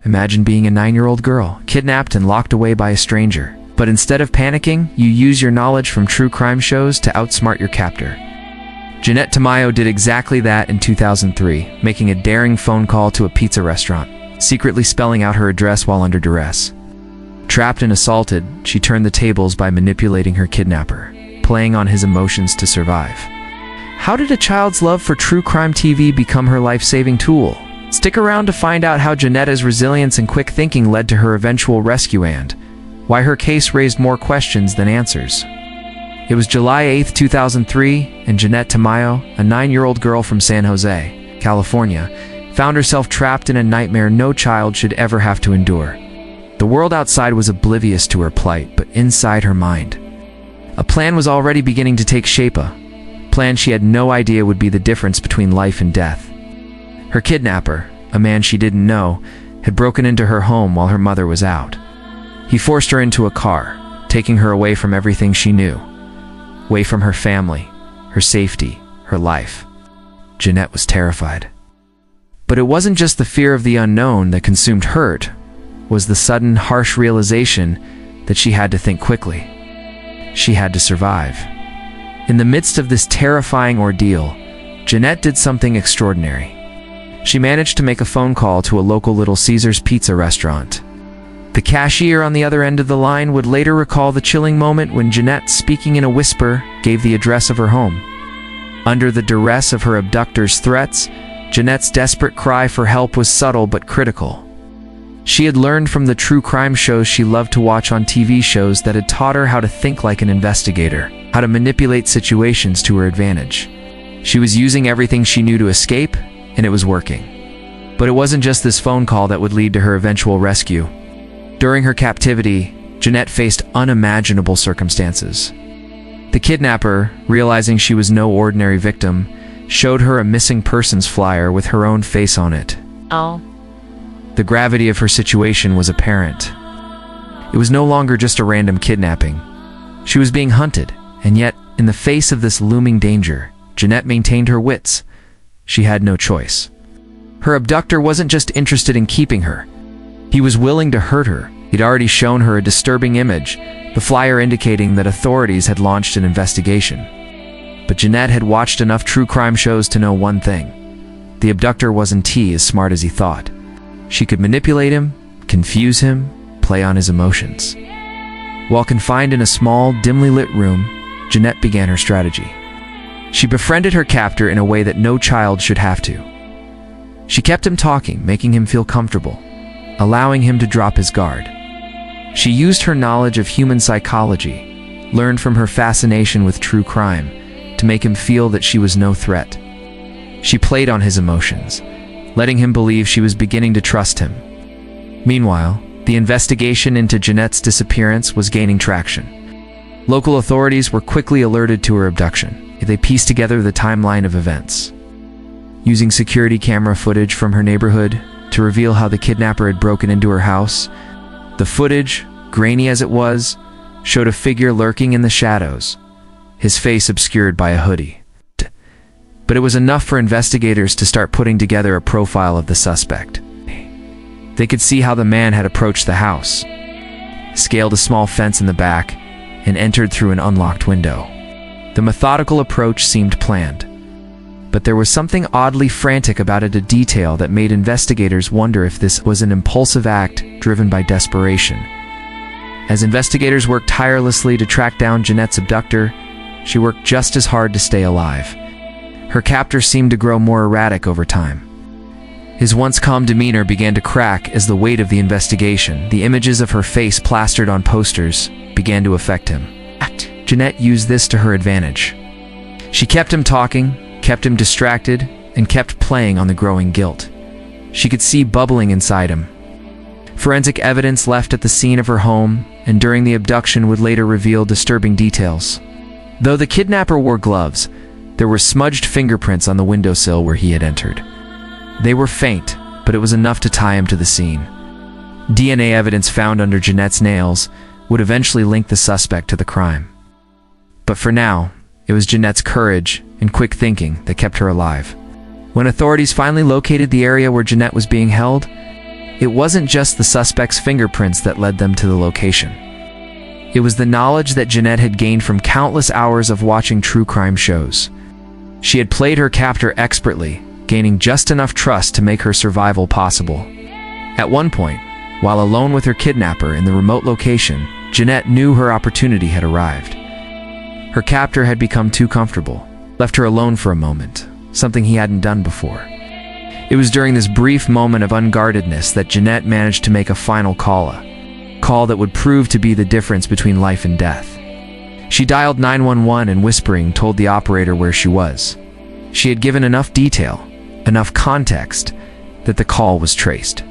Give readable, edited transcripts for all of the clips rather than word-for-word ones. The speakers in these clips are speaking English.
Imagine being a 9-year-old girl, kidnapped and locked away by a stranger. But instead of panicking, you use your knowledge from true crime shows to outsmart your captor. Jeanette Tamayo did exactly that in 2003, making a daring phone call to a pizza restaurant, secretly spelling out her address while under duress. Trapped and assaulted, she turned the tables by manipulating her kidnapper, playing on his emotions to survive. How did a child's love for true crime TV become her life-saving tool? Stick around to find out how Jeanetta's resilience and quick thinking led to her eventual rescue and why her case raised more questions than answers. It was July 8, 2003, and Jeanette Tamayo, a 9-year-old girl from San Jose, California, found herself trapped in a nightmare no child should ever have to endure. The world outside was oblivious to her plight, but inside her mind, a plan was already beginning to take shape, a plan she had no idea would be the difference between life and death. Her kidnapper, a man she didn't know, had broken into her home while her mother was out. He forced her into a car, taking her away from everything she knew, away from her family, her safety, her life. Jeanette was terrified. But it wasn't just the fear of the unknown that consumed her, it was the sudden, harsh realization that she had to think quickly. She had to survive. In the midst of this terrifying ordeal, Jeanette did something extraordinary. She managed to make a phone call to a local Little Caesars pizza restaurant. The cashier on the other end of the line would later recall the chilling moment when Jeanette, speaking in a whisper, gave the address of her home. Under the duress of her abductor's threats, Jeanette's desperate cry for help was subtle but critical. She had learned from the true crime shows she loved to watch on TV shows that had taught her how to think like an investigator, how to manipulate situations to her advantage. She was using everything she knew to escape, and it was working. But it wasn't just this phone call that would lead to her eventual rescue. During her captivity, Jeanette faced unimaginable circumstances. The kidnapper, realizing she was no ordinary victim, showed her a missing persons flyer with her own face on it. Oh. The gravity of her situation was apparent. It was no longer just a random kidnapping. She was being hunted, and yet, in the face of this looming danger, Jeanette maintained her wits. She had no choice. Her abductor wasn't just interested in keeping her. He was willing to hurt her. He'd already shown her a disturbing image, the flyer indicating that authorities had launched an investigation. But Jeanette had watched enough true crime shows to know one thing. The abductor wasn't as smart as he thought. She could manipulate him, confuse him, play on his emotions. While confined in a small, dimly lit room, Jeanette began her strategy. She befriended her captor in a way that no child should have to. She kept him talking, making him feel comfortable, allowing him to drop his guard. She used her knowledge of human psychology, learned from her fascination with true crime, to make him feel that she was no threat. She played on his emotions, letting him believe she was beginning to trust him. Meanwhile, the investigation into Jeanette's disappearance was gaining traction. Local authorities were quickly alerted to her abduction. They pieced together the timeline of events, using security camera footage from her neighborhood to reveal how the kidnapper had broken into her house. The footage, grainy as it was, showed a figure lurking in the shadows, his face obscured by a hoodie. But it was enough for investigators to start putting together a profile of the suspect. They could see how the man had approached the house, scaled a small fence in the back, and entered through an unlocked window. The methodical approach seemed planned, but there was something oddly frantic about it, a detail that made investigators wonder if this was an impulsive act driven by desperation. As investigators worked tirelessly to track down Jeanette's abductor, she worked just as hard to stay alive. Her captor seemed to grow more erratic over time. His once calm demeanor began to crack as the weight of the investigation, the images of her face plastered on posters, began to affect him. Jeanette used this to her advantage. She kept him talking, kept him distracted, and kept playing on the growing guilt she could see bubbling inside him. Forensic evidence left at the scene of her home and during the abduction would later reveal disturbing details. Though the kidnapper wore gloves, there were smudged fingerprints on the windowsill where he had entered. They were faint, but it was enough to tie him to the scene. DNA evidence found under Jeanette's nails would eventually link the suspect to the crime. But for now, it was Jeanette's courage and quick thinking that kept her alive. When authorities finally located the area where Jeanette was being held, it wasn't just the suspect's fingerprints that led them to the location. It was the knowledge that Jeanette had gained from countless hours of watching true crime shows. She had played her captor expertly, gaining just enough trust to make her survival possible. At one point, while alone with her kidnapper in the remote location, Jeanette knew her opportunity had arrived. Her captor had become too comfortable, left her alone for a moment, something he hadn't done before. It was during this brief moment of unguardedness that Jeanette managed to make a final call, a call that would prove to be the difference between life and death. She dialed 911 and whispering told the operator where she was. She had given enough detail, enough context, that the call was traced.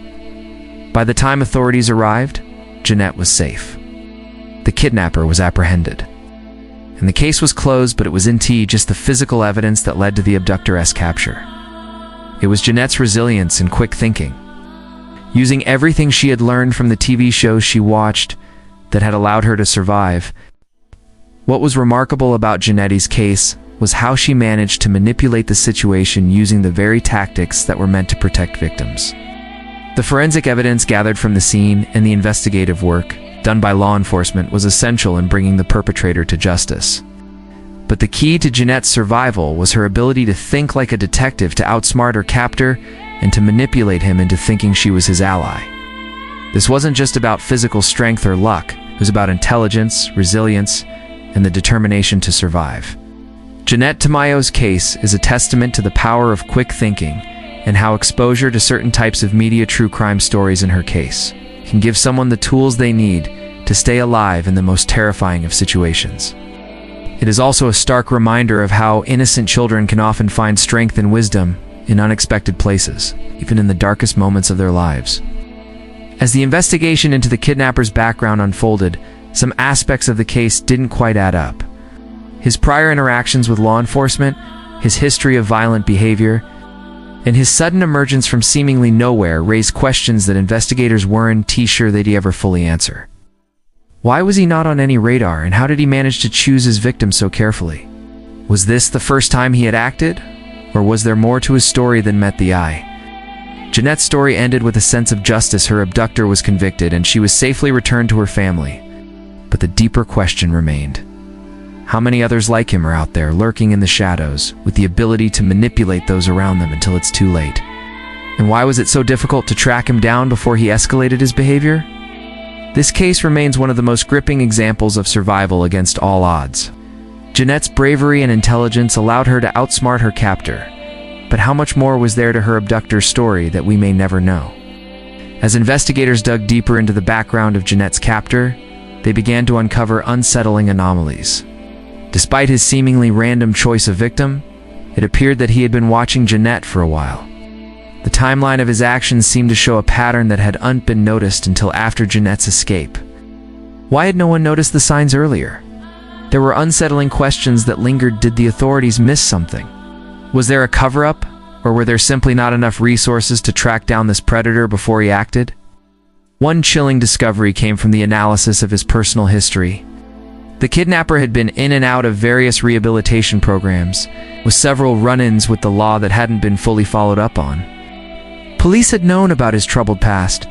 By the time authorities arrived, Jeanette was safe. The kidnapper was apprehended. And the case was closed, but it was indeed just the physical evidence that led to the abductor's capture. It was Jeanette's resilience and quick thinking, using everything she had learned from the TV shows she watched, that had allowed her to survive. What was remarkable about Jeanette's case was how she managed to manipulate the situation using the very tactics that were meant to protect victims. The forensic evidence gathered from the scene and the investigative work done by law enforcement was essential in bringing the perpetrator to justice. But the key to Jeanette's survival was her ability to think like a detective, to outsmart her captor, and to manipulate him into thinking she was his ally. This wasn't just about physical strength or luck, it was about intelligence, resilience, and the determination to survive. Jeanette Tamayo's case is a testament to the power of quick thinking and how exposure to certain types of media true crime stories in her case can give someone the tools they need to stay alive in the most terrifying of situations. It is also a stark reminder of how innocent children can often find strength and wisdom in unexpected places, even in the darkest moments of their lives. As the investigation into the kidnapper's background unfolded, some aspects of the case didn't quite add up. His prior interactions with law enforcement, his history of violent behavior, and his sudden emergence from seemingly nowhere raised questions that investigators weren't sure they'd ever fully answer. Why was he not on any radar, and how did he manage to choose his victim so carefully? Was this the first time he had acted, or was there more to his story than met the eye? Jeanette's story ended with a sense of justice. Her abductor was convicted, and she was safely returned to her family. But the deeper question remained. How many others like him are out there, lurking in the shadows, with the ability to manipulate those around them until it's too late? And why was it so difficult to track him down before he escalated his behavior? This case remains one of the most gripping examples of survival against all odds. Jeanette's bravery and intelligence allowed her to outsmart her captor, but how much more was there to her abductor's story that we may never know? As investigators dug deeper into the background of Jeanette's captor, they began to uncover unsettling anomalies. Despite his seemingly random choice of victim, it appeared that he had been watching Jeanette for a while. The timeline of his actions seemed to show a pattern that hadn't been noticed until after Jeanette's escape. Why had no one noticed the signs earlier? There were unsettling questions that lingered. Did the authorities miss something? Was there a cover-up, or were there simply not enough resources to track down this predator before he acted? One chilling discovery came from the analysis of his personal history. The kidnapper had been in and out of various rehabilitation programs, with several run-ins with the law that hadn't been fully followed up on. Police had known about his troubled past,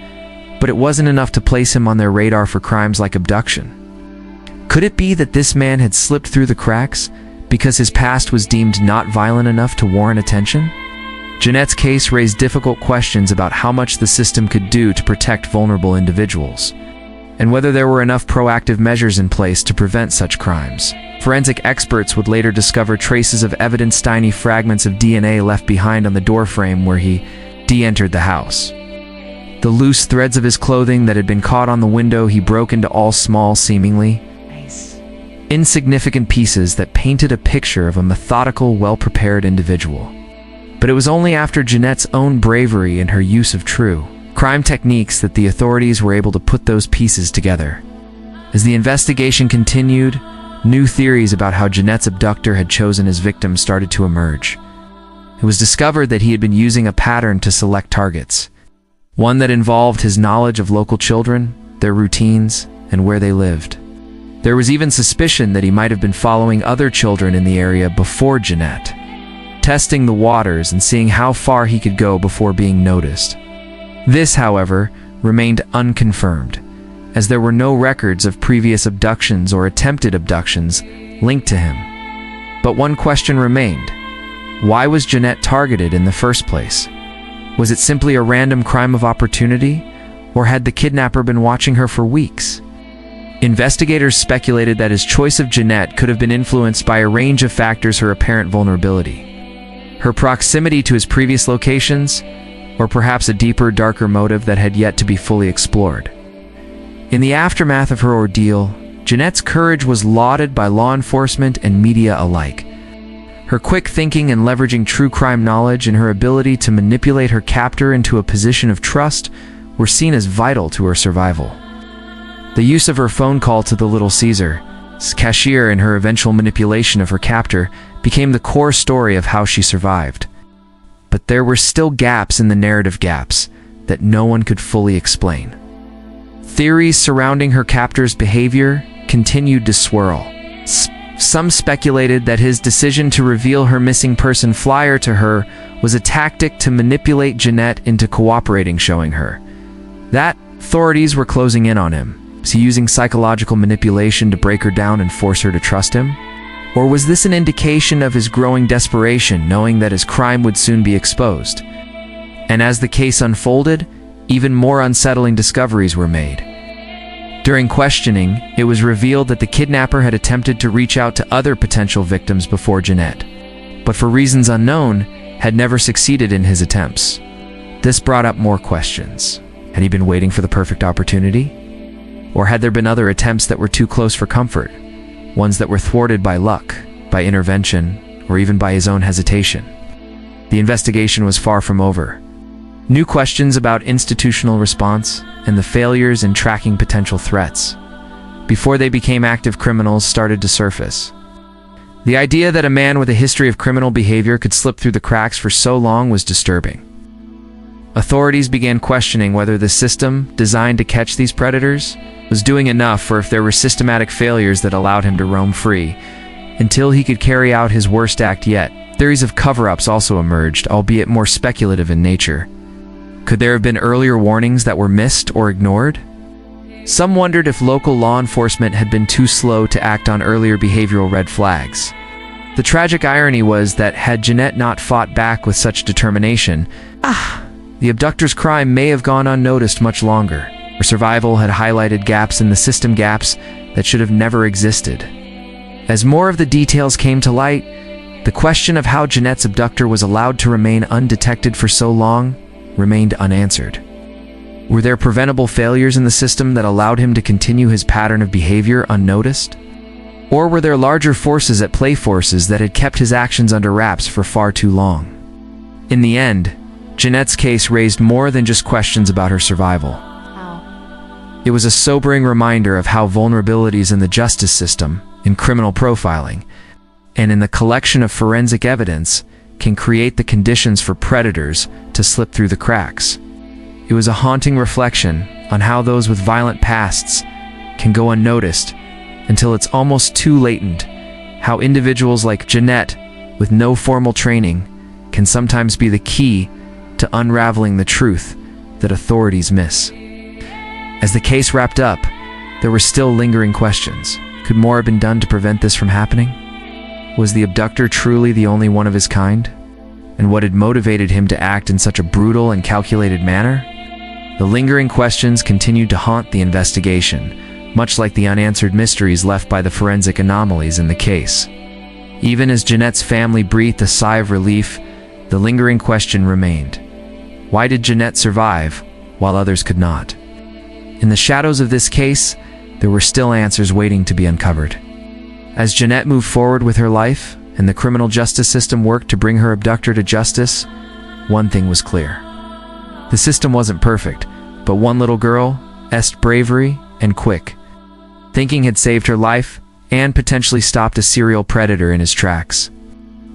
but it wasn't enough to place him on their radar for crimes like abduction. Could it be that this man had slipped through the cracks because his past was deemed not violent enough to warrant attention? Jeanette's case raised difficult questions about how much the system could do to protect vulnerable individuals, and whether there were enough proactive measures in place to prevent such crimes. Forensic experts would later discover traces of evidence, tiny fragments of DNA left behind on the doorframe where he entered the house. The loose threads of his clothing that had been caught on the window he broke into all small, seemingly insignificant pieces that painted a picture of a methodical, well-prepared individual. But it was only after Jeanette's own bravery and her use of true crime techniques that the authorities were able to put those pieces together. As the investigation continued, new theories about how Jeanette's abductor had chosen his victim started to emerge. It was discovered that he had been using a pattern to select targets, one that involved his knowledge of local children, their routines, and where they lived. There was even suspicion that he might have been following other children in the area before Jeanette, testing the waters and seeing how far he could go before being noticed. This, however, remained unconfirmed, as there were no records of previous abductions or attempted abductions linked to him. But one question remained. Why was Jeanette targeted in the first place? Was it simply a random crime of opportunity, or had the kidnapper been watching her for weeks? Investigators speculated that his choice of Jeanette could have been influenced by a range of factors: her apparent vulnerability, her proximity to his previous locations, or perhaps a deeper, darker motive that had yet to be fully explored. In the aftermath of her ordeal, Jeanette's courage was lauded by law enforcement and media alike. Her quick thinking and leveraging true crime knowledge and her ability to manipulate her captor into a position of trust were seen as vital to her survival. The use of her phone call to the Little Caesar's cashier and her eventual manipulation of her captor became the core story of how she survived. But there were still gaps in the narrative, gaps that no one could fully explain. Theories surrounding her captor's behavior continued to swirl. Some speculated that his decision to reveal her missing person flyer to her was a tactic to manipulate Jeanette into cooperating, showing her that authorities were closing in on him. Was he using psychological manipulation to break her down and force her to trust him? Or was this an indication of his growing desperation, knowing that his crime would soon be exposed? And as the case unfolded, even more unsettling discoveries were made. During questioning, it was revealed that the kidnapper had attempted to reach out to other potential victims before Jeanette, but for reasons unknown, had never succeeded in his attempts. This brought up more questions. Had he been waiting for the perfect opportunity? Or had there been other attempts that were too close for comfort, ones that were thwarted by luck, by intervention, or even by his own hesitation? The investigation was far from over. New questions about institutional response and the failures in tracking potential threats, before they became active criminals, started to surface. The idea that a man with a history of criminal behavior could slip through the cracks for so long was disturbing. Authorities began questioning whether the system designed to catch these predators was doing enough, or if there were systematic failures that allowed him to roam free until he could carry out his worst act yet. Theories of cover-ups also emerged, albeit more speculative in nature. Could there have been earlier warnings that were missed or ignored? Some wondered if local law enforcement had been too slow to act on earlier behavioral red flags. The tragic irony was that had Jeanette not fought back with such determination, the abductor's crime may have gone unnoticed much longer. Her survival had highlighted gaps in the system, gaps that should have never existed. As more of the details came to light, the question of how Jeanette's abductor was allowed to remain undetected for so long remained unanswered. Were there preventable failures in the system that allowed him to continue his pattern of behavior unnoticed? Or were there larger forces at play, forces that had kept his actions under wraps for far too long? In the end, Jeanette's case raised more than just questions about her survival. It was a sobering reminder of how vulnerabilities in the justice system, in criminal profiling, and in the collection of forensic evidence can create the conditions for predators to slip through the cracks. It was a haunting reflection on how those with violent pasts can go unnoticed until it's almost too latent, how individuals like Jeanette, with no formal training, can sometimes be the key to unraveling the truth that authorities miss. As the case wrapped up, there were still lingering questions. Could more have been done to prevent this from happening? Was the abductor truly the only one of his kind? And what had motivated him to act in such a brutal and calculated manner? The lingering questions continued to haunt the investigation, much like the unanswered mysteries left by the forensic anomalies in the case. Even as Jeanette's family breathed a sigh of relief, the lingering question remained. Why did Jeanette survive while others could not? In the shadows of this case, there were still answers waiting to be uncovered. As Jeanette moved forward with her life, and the criminal justice system worked to bring her abductor to justice, one thing was clear. The system wasn't perfect, but one little girl's bravery and quick thinking had saved her life and potentially stopped a serial predator in his tracks.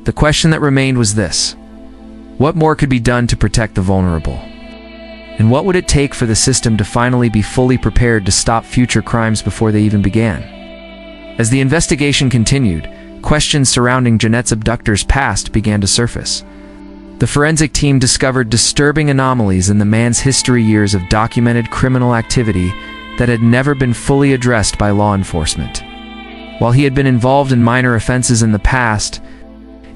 The question that remained was this: what more could be done to protect the vulnerable? And what would it take for the system to finally be fully prepared to stop future crimes before they even began? As the investigation continued, questions surrounding Jeanette's abductor's past began to surface. The forensic team discovered disturbing anomalies in the man's history, years of documented criminal activity that had never been fully addressed by law enforcement. While he had been involved in minor offenses in the past,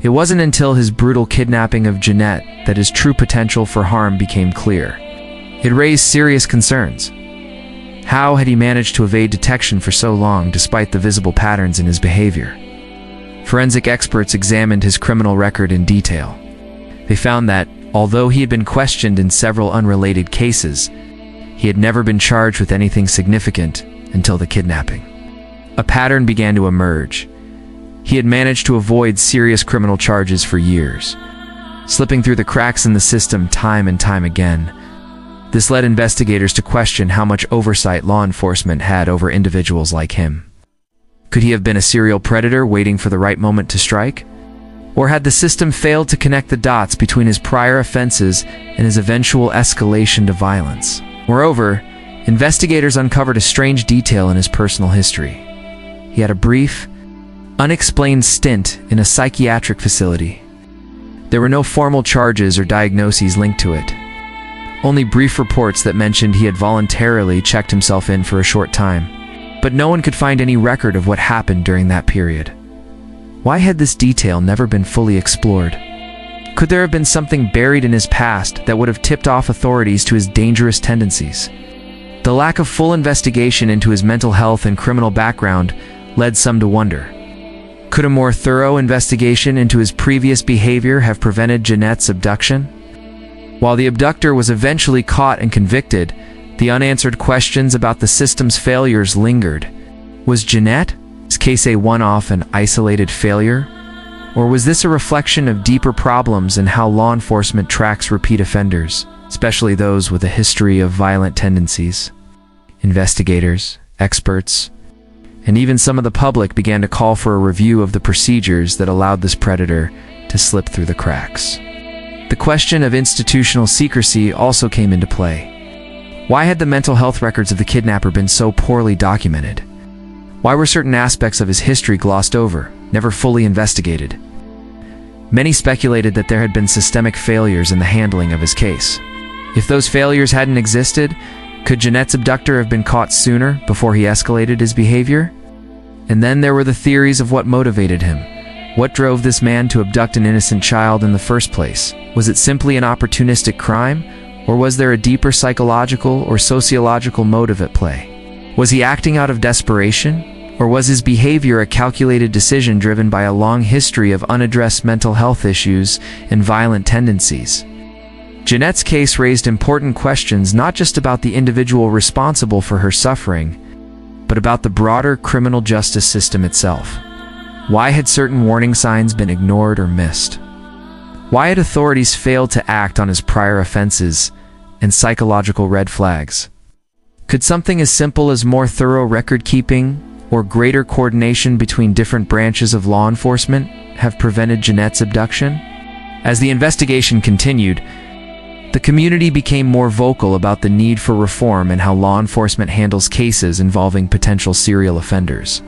it wasn't until his brutal kidnapping of Jeanette that his true potential for harm became clear. It raised serious concerns. How had he managed to evade detection for so long despite the visible patterns in his behavior? Forensic experts examined his criminal record in detail. They found that, although he had been questioned in several unrelated cases, he had never been charged with anything significant until the kidnapping. A pattern began to emerge. He had managed to avoid serious criminal charges for years, slipping through the cracks in the system time and time again. This led investigators to question how much oversight law enforcement had over individuals like him. Could he have been a serial predator waiting for the right moment to strike? Or had the system failed to connect the dots between his prior offenses and his eventual escalation to violence? Moreover, investigators uncovered a strange detail in his personal history. He had a brief, unexplained stint in a psychiatric facility. There were no formal charges or diagnoses linked to it. Only brief reports that mentioned he had voluntarily checked himself in for a short time. But no one could find any record of what happened during that period. Why had this detail never been fully explored? Could there have been something buried in his past that would have tipped off authorities to his dangerous tendencies? The lack of full investigation into his mental health and criminal background led some to wonder. Could a more thorough investigation into his previous behavior have prevented Jeanette's abduction? While the abductor was eventually caught and convicted, the unanswered questions about the system's failures lingered. Was Jeanette's case a one-off and isolated failure? Or was this a reflection of deeper problems in how law enforcement tracks repeat offenders, especially those with a history of violent tendencies? Investigators, experts, and even some of the public began to call for a review of the procedures that allowed this predator to slip through the cracks. The question of institutional secrecy also came into play. Why had the mental health records of the kidnapper been so poorly documented? Why were certain aspects of his history glossed over, never fully investigated? Many speculated that there had been systemic failures in the handling of his case. If those failures hadn't existed, could Jeanette's abductor have been caught sooner before he escalated his behavior? And then there were the theories of what motivated him. What drove this man to abduct an innocent child in the first place? Was it simply an opportunistic crime, or was there a deeper psychological or sociological motive at play? Was he acting out of desperation, or was his behavior a calculated decision driven by a long history of unaddressed mental health issues and violent tendencies? Jeanette's case raised important questions not just about the individual responsible for her suffering, but about the broader criminal justice system itself. Why had certain warning signs been ignored or missed? Why had authorities failed to act on his prior offenses and psychological red flags? Could something as simple as more thorough record-keeping or greater coordination between different branches of law enforcement have prevented Jeanette's abduction? As the investigation continued, the community became more vocal about the need for reform and how law enforcement handles cases involving potential serial offenders.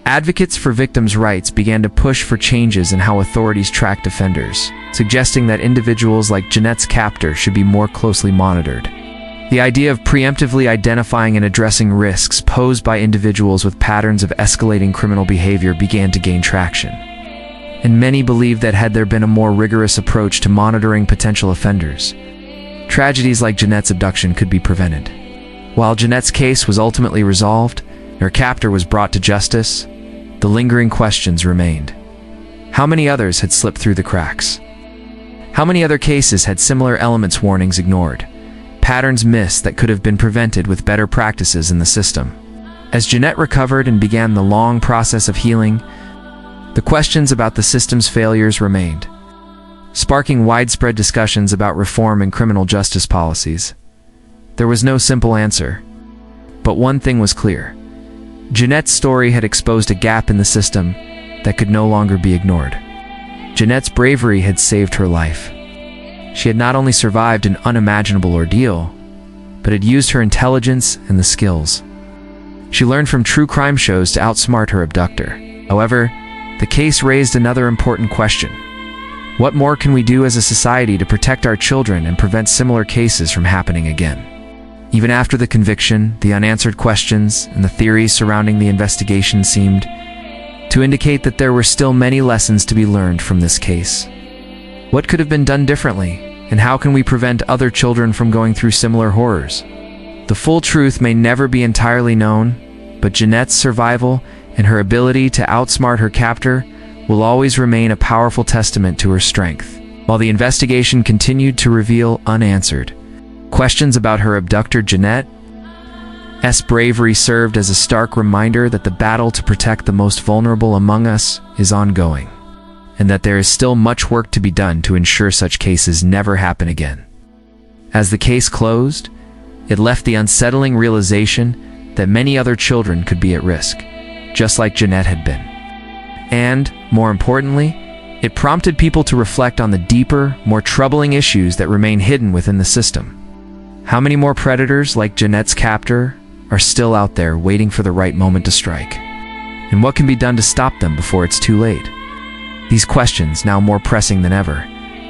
Advocates for victims' rights began to push for changes in how authorities tracked offenders, suggesting that individuals like Jeanette's captor should be more closely monitored. The idea of preemptively identifying and addressing risks posed by individuals with patterns of escalating criminal behavior began to gain traction. And many believed that had there been a more rigorous approach to monitoring potential offenders, tragedies like Jeanette's abduction could be prevented. While Jeanette's case was ultimately resolved, and her captor was brought to justice, the lingering questions remained. How many others had slipped through the cracks? How many other cases had similar elements warnings ignored, patterns missed that could have been prevented with better practices in the system? As Jeanette recovered and began the long process of healing, the questions about the system's failures remained, sparking widespread discussions about reform and criminal justice policies. There was no simple answer, but one thing was clear. Jeanette's story had exposed a gap in the system that could no longer be ignored. Jeanette's bravery had saved her life. She had not only survived an unimaginable ordeal, but had used her intelligence and the skills she learned from true crime shows to outsmart her abductor. However, the case raised another important question. What more can we do as a society to protect our children and prevent similar cases from happening again? Even after the conviction, the unanswered questions and the theories surrounding the investigation seemed to indicate that there were still many lessons to be learned from this case. What could have been done differently, and how can we prevent other children from going through similar horrors? The full truth may never be entirely known, but Jeanette's survival and her ability to outsmart her captor will always remain a powerful testament to her strength. While the investigation continued to reveal unanswered questions about her abductor, Jeanette's bravery served as a stark reminder that the battle to protect the most vulnerable among us is ongoing, and that there is still much work to be done to ensure such cases never happen again. As the case closed, it left the unsettling realization that many other children could be at risk, just like Jeanette had been. And, more importantly, it prompted people to reflect on the deeper, more troubling issues that remain hidden within the system. How many more predators, like Jeanette's captor, are still out there waiting for the right moment to strike? And what can be done to stop them before it's too late? These questions, now more pressing than ever,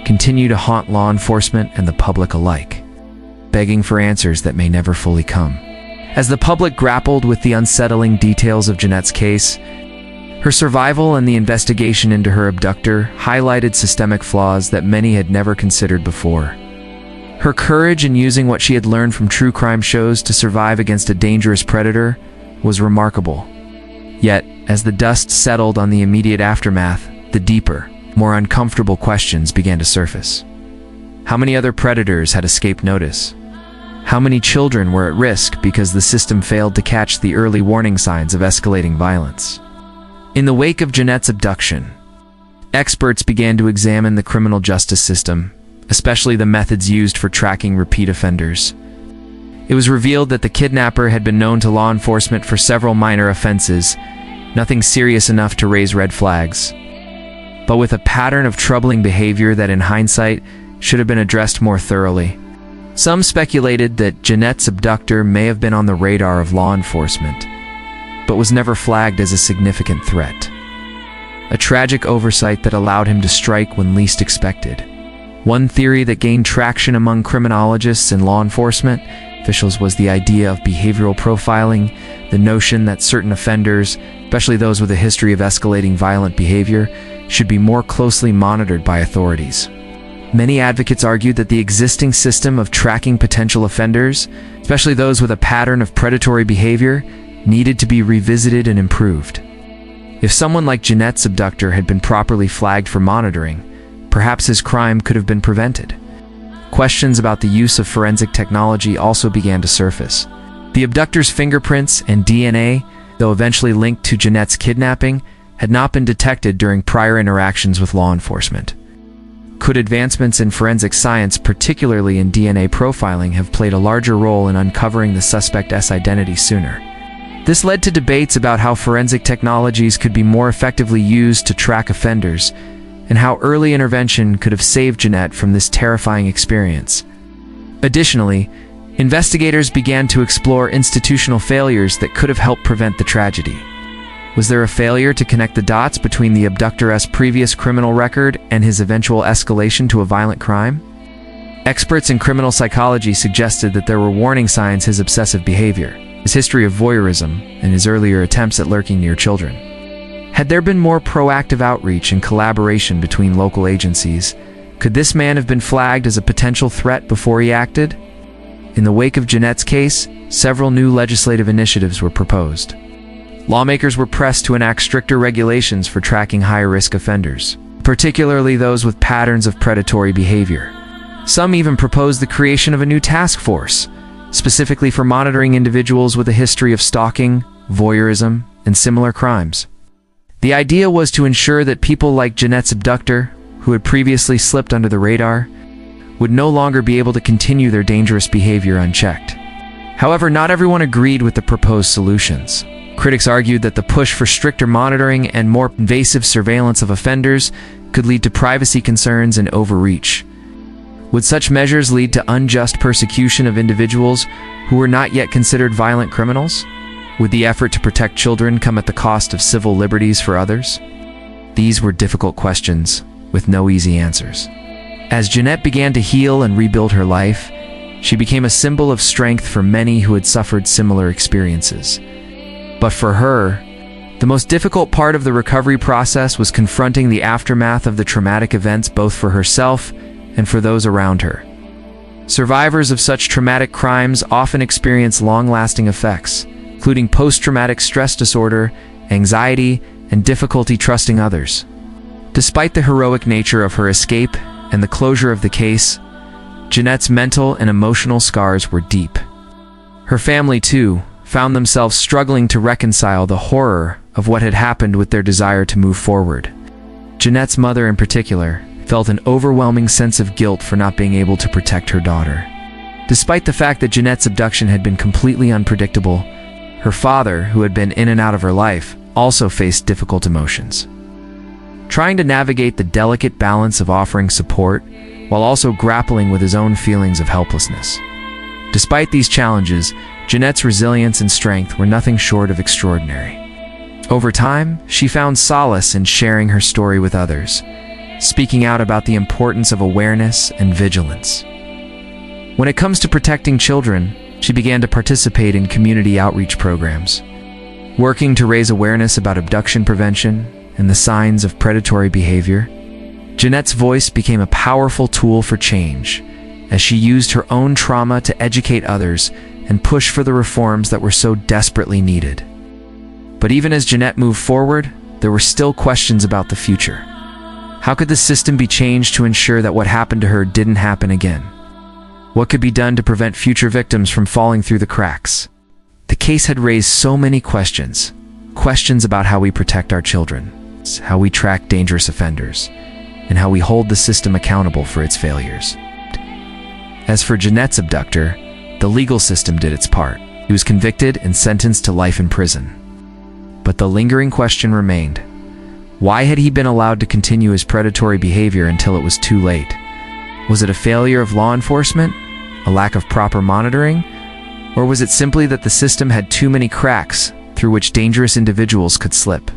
continue to haunt law enforcement and the public alike, begging for answers that may never fully come. As the public grappled with the unsettling details of Jeanette's case, her survival and the investigation into her abductor highlighted systemic flaws that many had never considered before. Her courage in using what she had learned from true crime shows to survive against a dangerous predator was remarkable. Yet, as the dust settled on the immediate aftermath, the deeper, more uncomfortable questions began to surface. How many other predators had escaped notice? How many children were at risk because the system failed to catch the early warning signs of escalating violence? In the wake of Jeanette's abduction, experts began to examine the criminal justice system, especially the methods used for tracking repeat offenders. It was revealed that the kidnapper had been known to law enforcement for several minor offenses, nothing serious enough to raise red flags, but with a pattern of troubling behavior that in hindsight should have been addressed more thoroughly. Some speculated that Jeanette's abductor may have been on the radar of law enforcement, but was never flagged as a significant threat. A tragic oversight that allowed him to strike when least expected. One theory that gained traction among criminologists and law enforcement officials was the idea of behavioral profiling, the notion that certain offenders, especially those with a history of escalating violent behavior, should be more closely monitored by authorities. Many advocates argued that the existing system of tracking potential offenders, especially those with a pattern of predatory behavior, needed to be revisited and improved. If someone like Jeanette's abductor had been properly flagged for monitoring, perhaps his crime could have been prevented. Questions about the use of forensic technology also began to surface. The abductor's fingerprints and DNA, though eventually linked to Jeanette's kidnapping, had not been detected during prior interactions with law enforcement. Could advancements in forensic science, particularly in DNA profiling, have played a larger role in uncovering the suspect's identity sooner? This led to debates about how forensic technologies could be more effectively used to track offenders, and how early intervention could have saved Jeanette from this terrifying experience. Additionally, investigators began to explore institutional failures that could have helped prevent the tragedy. Was there a failure to connect the dots between the abductor's previous criminal record and his eventual escalation to a violent crime? Experts in criminal psychology suggested that there were warning signs: his obsessive behavior, his history of voyeurism, and his earlier attempts at lurking near children. Had there been more proactive outreach and collaboration between local agencies, could this man have been flagged as a potential threat before he acted? In the wake of Jeanette's case, several new legislative initiatives were proposed. Lawmakers were pressed to enact stricter regulations for tracking higher-risk offenders, particularly those with patterns of predatory behavior. Some even proposed the creation of a new task force, specifically for monitoring individuals with a history of stalking, voyeurism, and similar crimes. The idea was to ensure that people like Jeanette's abductor, who had previously slipped under the radar, would no longer be able to continue their dangerous behavior unchecked. However, not everyone agreed with the proposed solutions. Critics argued that the push for stricter monitoring and more invasive surveillance of offenders could lead to privacy concerns and overreach. Would such measures lead to unjust persecution of individuals who were not yet considered violent criminals? Would the effort to protect children come at the cost of civil liberties for others? These were difficult questions, with no easy answers. As Jeanette began to heal and rebuild her life, she became a symbol of strength for many who had suffered similar experiences. But for her, the most difficult part of the recovery process was confronting the aftermath of the traumatic events, both for herself and for those around her. Survivors of such traumatic crimes often experience long-lasting effects, including post-traumatic stress disorder, anxiety, and difficulty trusting others. Despite the heroic nature of her escape and the closure of the case, Jeanette's mental and emotional scars were deep. Her family, too, found themselves struggling to reconcile the horror of what had happened with their desire to move forward. Jeanette's mother, in particular, felt an overwhelming sense of guilt for not being able to protect her daughter. Despite the fact that Jeanette's abduction had been completely unpredictable, her father, who had been in and out of her life, also faced difficult emotions. Trying to navigate the delicate balance of offering support while also grappling with his own feelings of helplessness. Despite these challenges, Jeanette's resilience and strength were nothing short of extraordinary. Over time, she found solace in sharing her story with others, speaking out about the importance of awareness and vigilance. When it comes to protecting children, she began to participate in community outreach programs, working to raise awareness about abduction prevention and the signs of predatory behavior. Jeanette's voice became a powerful tool for change, as she used her own trauma to educate others and push for the reforms that were so desperately needed. But even as Jeanette moved forward, there were still questions about the future. How could the system be changed to ensure that what happened to her didn't happen again? What could be done to prevent future victims from falling through the cracks? The case had raised so many questions. Questions about how we protect our children, how we track dangerous offenders, and how we hold the system accountable for its failures. As for Jeanette's abductor, the legal system did its part. He was convicted and sentenced to life in prison. But the lingering question remained. Why had he been allowed to continue his predatory behavior until it was too late? Was it a failure of law enforcement? A lack of proper monitoring? Or was it simply that the system had too many cracks through which dangerous individuals could slip?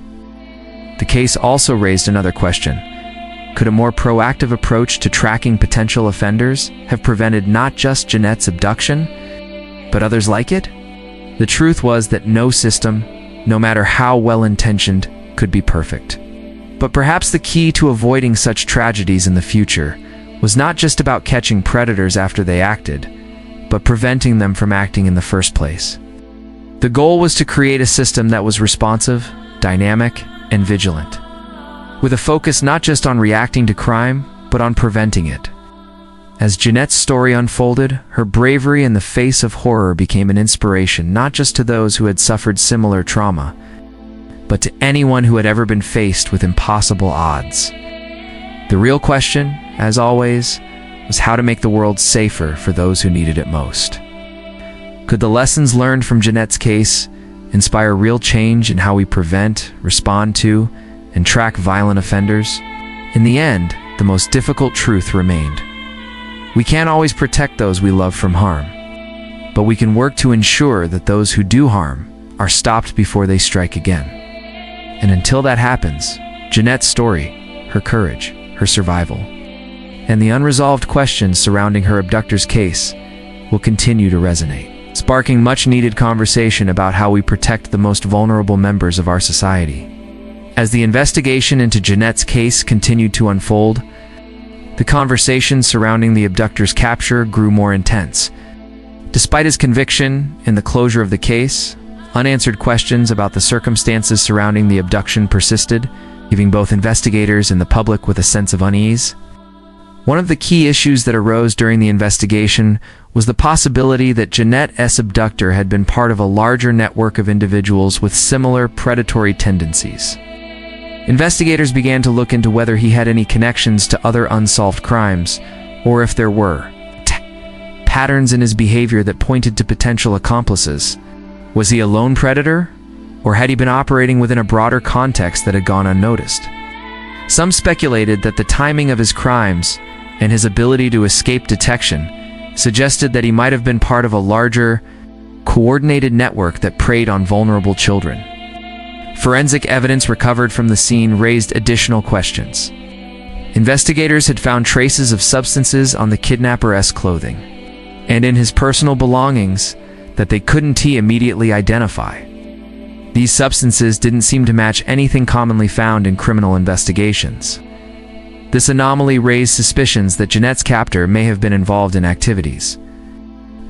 The case also raised another question. Could a more proactive approach to tracking potential offenders have prevented not just Jeanette's abduction, but others like it? The truth was that no system, no matter how well-intentioned, could be perfect. But perhaps the key to avoiding such tragedies in the future was not just about catching predators after they acted, but preventing them from acting in the first place. The goal was to create a system that was responsive, dynamic, and vigilant, with a focus not just on reacting to crime, but on preventing it. As Jeanette's story unfolded, her bravery in the face of horror became an inspiration not just to those who had suffered similar trauma, but to anyone who had ever been faced with impossible odds. The real question, as always, was how to make the world safer for those who needed it most. Could the lessons learned from Jeanette's case inspire real change in how we prevent, respond to, and track violent offenders? In the end, the most difficult truth remained. We can't always protect those we love from harm, but we can work to ensure that those who do harm are stopped before they strike again. And until that happens, Jeanette's story, her courage, her survival, and the unresolved questions surrounding her abductor's case will continue to resonate, sparking much-needed conversation about how we protect the most vulnerable members of our society. As the investigation into Jeanette's case continued to unfold, the conversation surrounding the abductor's capture grew more intense. Despite his conviction and the closure of the case, unanswered questions about the circumstances surrounding the abduction persisted, leaving both investigators and the public with a sense of unease. One of the key issues that arose during the investigation was the possibility that Jeanette's abductor had been part of a larger network of individuals with similar predatory tendencies. Investigators began to look into whether he had any connections to other unsolved crimes, or if there were patterns in his behavior that pointed to potential accomplices. Was he a lone predator, or had he been operating within a broader context that had gone unnoticed? Some speculated that the timing of his crimes and his ability to escape detection suggested that he might have been part of a larger, coordinated network that preyed on vulnerable children. Forensic evidence recovered from the scene raised additional questions. Investigators had found traces of substances on the kidnapper's clothing and in his personal belongings that they couldn't immediately identify. These substances didn't seem to match anything commonly found in criminal investigations. This anomaly raised suspicions that Jeanette's captor may have been involved in activities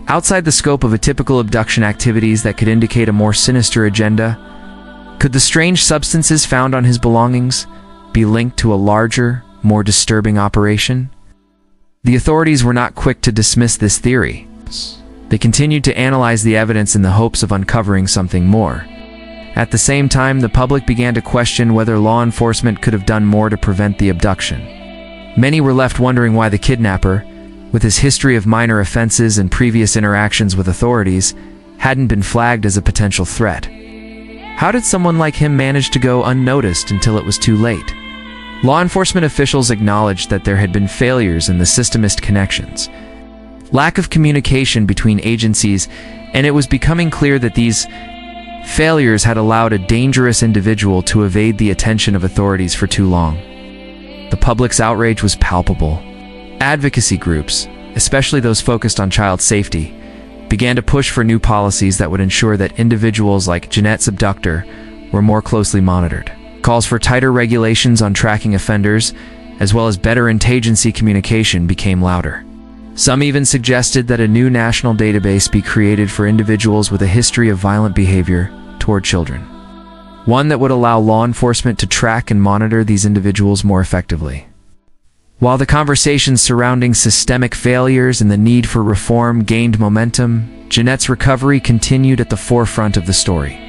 outside the scope of a typical abduction activities that could indicate a more sinister agenda. Could the strange substances found on his belongings be linked to a larger, more disturbing operation? The authorities were not quick to dismiss this theory. They continued to analyze the evidence in the hopes of uncovering something more. At the same time, the public began to question whether law enforcement could have done more to prevent the abduction. Many were left wondering why the kidnapper, with his history of minor offenses and previous interactions with authorities, hadn't been flagged as a potential threat. How did someone like him manage to go unnoticed until it was too late? Law enforcement officials acknowledged that there had been failures in the system's connections, lack of communication between agencies, and it was becoming clear that these failures had allowed a dangerous individual to evade the attention of authorities for too long. The public's outrage was palpable. Advocacy groups, especially those focused on child safety, began to push for new policies that would ensure that individuals like Jeanette's abductor were more closely monitored. Calls for tighter regulations on tracking offenders, as well as better interagency communication, became louder. Some even suggested that a new national database be created for individuals with a history of violent behavior toward children, one that would allow law enforcement to track and monitor these individuals more effectively. While the conversations surrounding systemic failures and the need for reform gained momentum, Jeanette's recovery continued at the forefront of the story.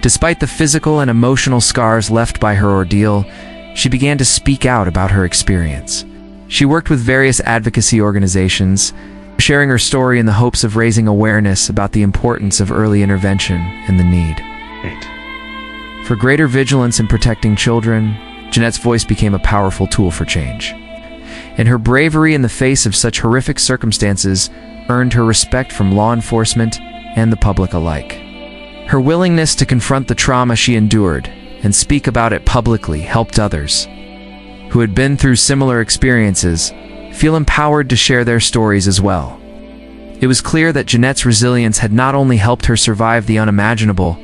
Despite the physical and emotional scars left by her ordeal, she began to speak out about her experience. She worked with various advocacy organizations, sharing her story in the hopes of raising awareness about the importance of early intervention and the need for greater vigilance in protecting children. Jeanette's voice became a powerful tool for change, and her bravery in the face of such horrific circumstances earned her respect from law enforcement and the public alike. Her willingness to confront the trauma she endured and speak about it publicly helped others who had been through similar experiences feel empowered to share their stories as well. It was clear that Jeanette's resilience had not only helped her survive the unimaginable,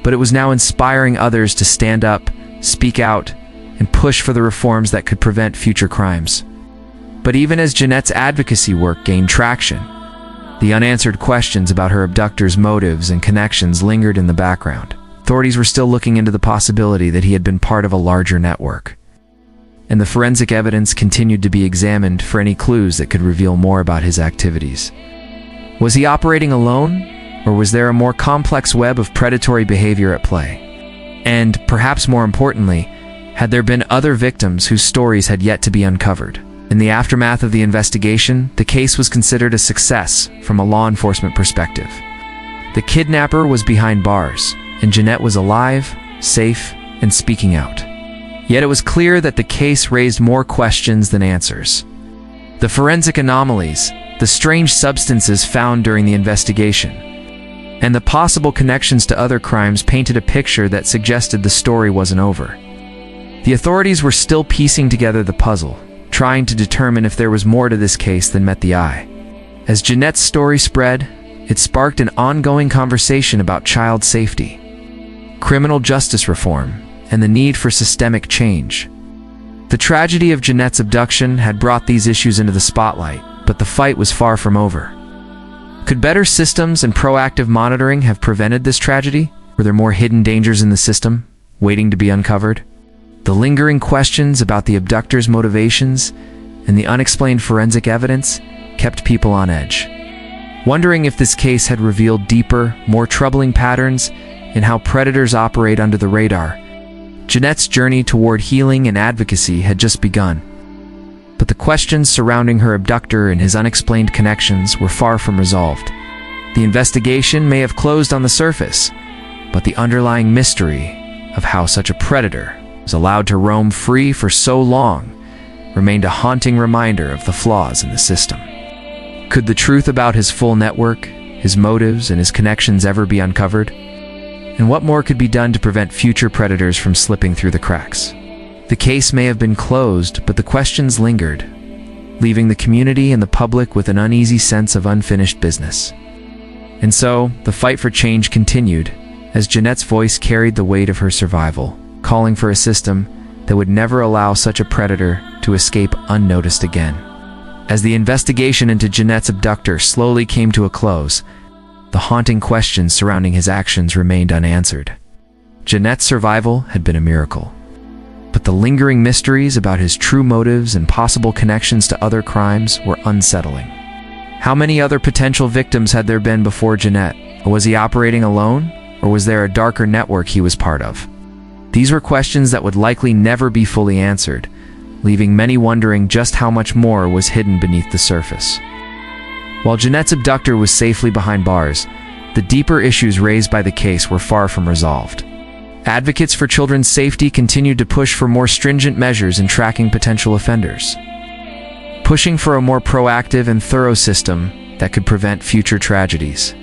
but it was now inspiring others to stand up, speak out, and push for the reforms that could prevent future crimes. But even as Jeanette's advocacy work gained traction, the unanswered questions about her abductor's motives and connections lingered in the background. Authorities were still looking into the possibility that he had been part of a larger network, and the forensic evidence continued to be examined for any clues that could reveal more about his activities. Was he operating alone, or was there a more complex web of predatory behavior at play? And, perhaps more importantly, had there been other victims whose stories had yet to be uncovered? In the aftermath of the investigation, the case was considered a success from a law enforcement perspective. The kidnapper was behind bars, and Jeanette was alive, safe, and speaking out. Yet it was clear that the case raised more questions than answers. The forensic anomalies, the strange substances found during the investigation, and the possible connections to other crimes painted a picture that suggested the story wasn't over. The authorities were still piecing together the puzzle, trying to determine if there was more to this case than met the eye. As Jeanette's story spread, it sparked an ongoing conversation about child safety, criminal justice reform, and the need for systemic change. The tragedy of Jeanette's abduction had brought these issues into the spotlight, but the fight was far from over. Could better systems and proactive monitoring have prevented this tragedy? Were there more hidden dangers in the system, waiting to be uncovered? The lingering questions about the abductor's motivations and the unexplained forensic evidence kept people on edge, wondering if this case had revealed deeper, more troubling patterns in how predators operate under the radar. Jeanette's journey toward healing and advocacy had just begun, but the questions surrounding her abductor and his unexplained connections were far from resolved. The investigation may have closed on the surface, but the underlying mystery of how such a predator was allowed to roam free for so long remained a haunting reminder of the flaws in the system. Could the truth about his full network, his motives, and his connections ever be uncovered? And what more could be done to prevent future predators from slipping through the cracks? The case may have been closed, but the questions lingered, leaving the community and the public with an uneasy sense of unfinished business. And so, the fight for change continued, as Jeanette's voice carried the weight of her survival, calling for a system that would never allow such a predator to escape unnoticed again. As the investigation into Jeanette's abductor slowly came to a close, the haunting questions surrounding his actions remained unanswered. Jeanette's survival had been a miracle, but the lingering mysteries about his true motives and possible connections to other crimes were unsettling. How many other potential victims had there been before Jeanette? Was he operating alone, or was there a darker network he was part of? These were questions that would likely never be fully answered, leaving many wondering just how much more was hidden beneath the surface. While Jeanette's abductor was safely behind bars, the deeper issues raised by the case were far from resolved. Advocates for children's safety continued to push for more stringent measures in tracking potential offenders, pushing for a more proactive and thorough system that could prevent future tragedies.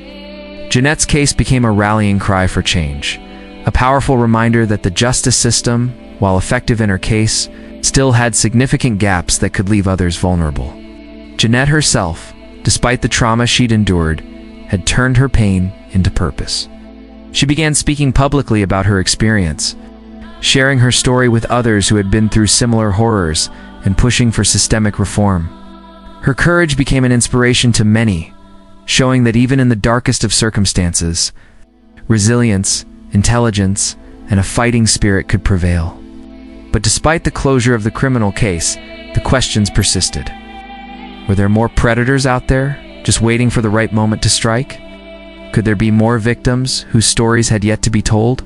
Jeanette's case became a rallying cry for change, a powerful reminder that the justice system, while effective in her case, still had significant gaps that could leave others vulnerable. Jeanette herself, despite the trauma she'd endured, had turned her pain into purpose. She began speaking publicly about her experience, sharing her story with others who had been through similar horrors and pushing for systemic reform. Her courage became an inspiration to many, showing that even in the darkest of circumstances, resilience, intelligence, and a fighting spirit could prevail. But despite the closure of the criminal case, the questions persisted. Were there more predators out there, just waiting for the right moment to strike? Could there be more victims whose stories had yet to be told?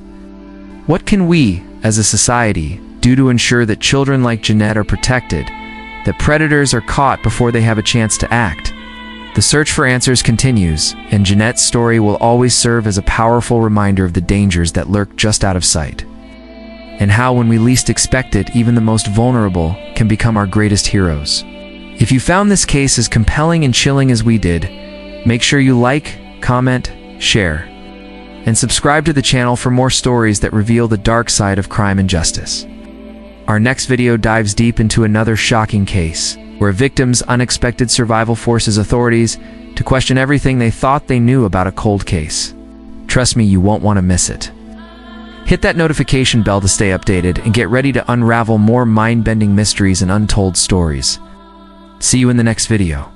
What can we, as a society, do to ensure that children like Jeanette are protected, that predators are caught before they have a chance to act? The search for answers continues, and Jeanette's story will always serve as a powerful reminder of the dangers that lurk just out of sight, and how, when we least expect it, even the most vulnerable can become our greatest heroes. If you found this case as compelling and chilling as we did, make sure you like, comment, share, and subscribe to the channel for more stories that reveal the dark side of crime and justice. Our next video dives deep into another shocking case, where a victim's unexpected survival forces authorities to question everything they thought they knew about a cold case. Trust me, you won't want to miss it. Hit that notification bell to stay updated and get ready to unravel more mind-bending mysteries and untold stories. See you in the next video.